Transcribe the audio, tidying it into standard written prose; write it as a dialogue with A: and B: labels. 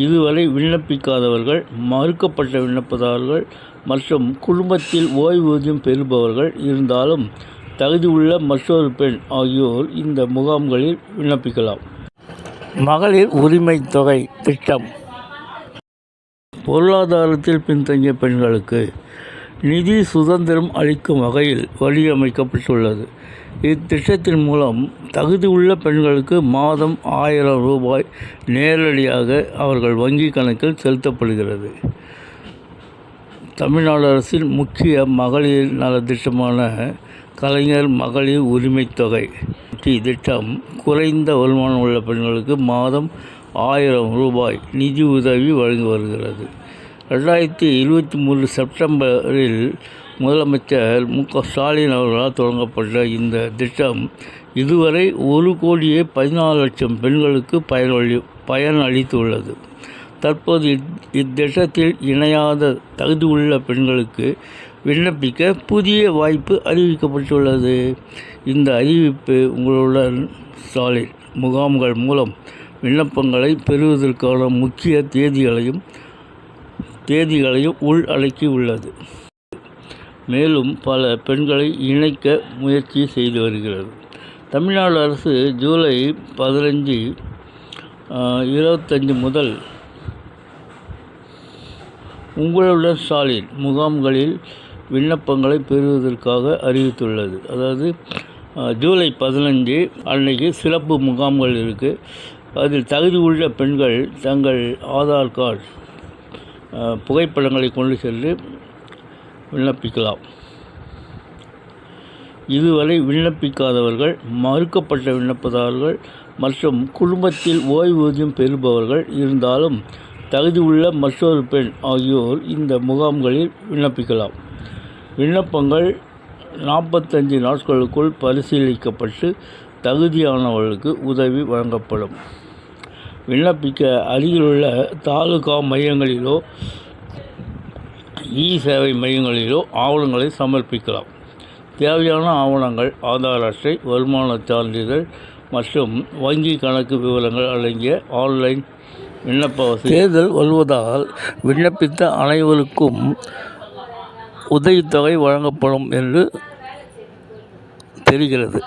A: இதுவரை விண்ணப்பிக்காதவர்கள், மறுக்கப்பட்ட விண்ணப்பதாரர்கள் மற்றும் குடும்பத்தில் ஓய்வூதியம் பெறுபவர்கள் இருந்தாலும் தகுதி உள்ள மற்றொரு பெண் ஆகியோர் இந்த முகாம்களில் விண்ணப்பிக்கலாம். மகளிர் உரிமை தொகை திட்டம். பொருளாதாரத்தில் பின்தங்கிய பெண்களுக்கு நிதி சுதந்திரம் அளிக்கும் வகையில் வடிவமைக்கப்பட்டுள்ளது. இத்திட்டத்தின் மூலம் தகுதி உள்ள பெண்களுக்கு மாதம் 1000 ரூபாய் நேரடியாக அவர்கள் வங்கி கணக்கில் செலுத்தப்படுகிறது. தமிழ்நாடு அரசின் முக்கிய மகளிர் நலத்திட்டமான கலைஞர் மகளிர் உரிமை தொகை திட்டம் குறைந்த வருமானம் உள்ள பெண்களுக்கு மாதம் 1000 ரூபாய் நிதி உதவி வழங்கி வருகிறது. 2023 செப்டம்பரில் முதலமைச்சர் மு.க. ஸ்டாலின் அவர்களால் தொடங்கப்பட்ட இந்த திட்டம் இதுவரை 1,14,00,000 பெண்களுக்கு பயன் அளித்துள்ளது. தற்போது இத்திட்டத்தில் இணையாத தகுதி உள்ள பெண்களுக்கு விண்ணப்பிக்க புதிய வாய்ப்பு அறிவிக்கப்பட்டுள்ளது. இந்த அறிவிப்பு உங்களுடன் ஸ்டாலின் முகாம்கள் மூலம் விண்ணப்பங்களை பெறுவதற்கான முக்கிய தேதிகளையும் உள்ளடக்கி உள்ளது. மேலும் பல பெண்களை இணைக்க முயற்சி செய்து வருகிறது. தமிழ்நாடு அரசு ஜூலை 15, 2025 முதல் உங்களுடன் ஸ்டாலின் முகாம்களில் விண்ணப்பங்களை பெறுவதற்காக அறிவித்துள்ளது. அதாவது ஜூலை 15 அன்னைக்கு சிறப்பு முகாம்கள் இருக்குது. அதில் தகுதி உள்ள பெண்கள் தங்கள் ஆதார் கார்டு புகைப்படங்களை கொண்டு சென்று விண்ணப்பிக்கலாம். இதுவரை விண்ணப்பிக்காதவர்கள், மறுக்கப்பட்ட விண்ணப்பதாரர்கள் மற்றும் குடும்பத்தில் ஓய்வூதியம் பெறுபவர்கள் இருந்தாலும் தகுதி உள்ள மற்றொரு பெண் ஆகியோர் இந்த முகாம்களில் விண்ணப்பிக்கலாம். விண்ணப்பங்கள் 45 நாட்களுக்குள் பரிசீலிக்கப்பட்டு தகுதியானவர்களுக்கு உதவி வழங்கப்படும். விண்ணப்பிக்க அருகிலுள்ள தாலுகா மையங்களிலோ சேவை மையங்களிலோ ஆவணங்களை சமர்ப்பிக்கலாம். தேவையான ஆவணங்கள் ஆதார் அட்டை, வருமான சான்றிதழ் மற்றும் வங்கி கணக்கு விவரங்கள் அடங்கிய ஆன்லைன் விண்ணப்ப வசதி. தேர்தல் வருவதால் விண்ணப்பித்த அனைவருக்கும் உதவித்தொகை வழங்கப்படும் என்று தெரிகிறது.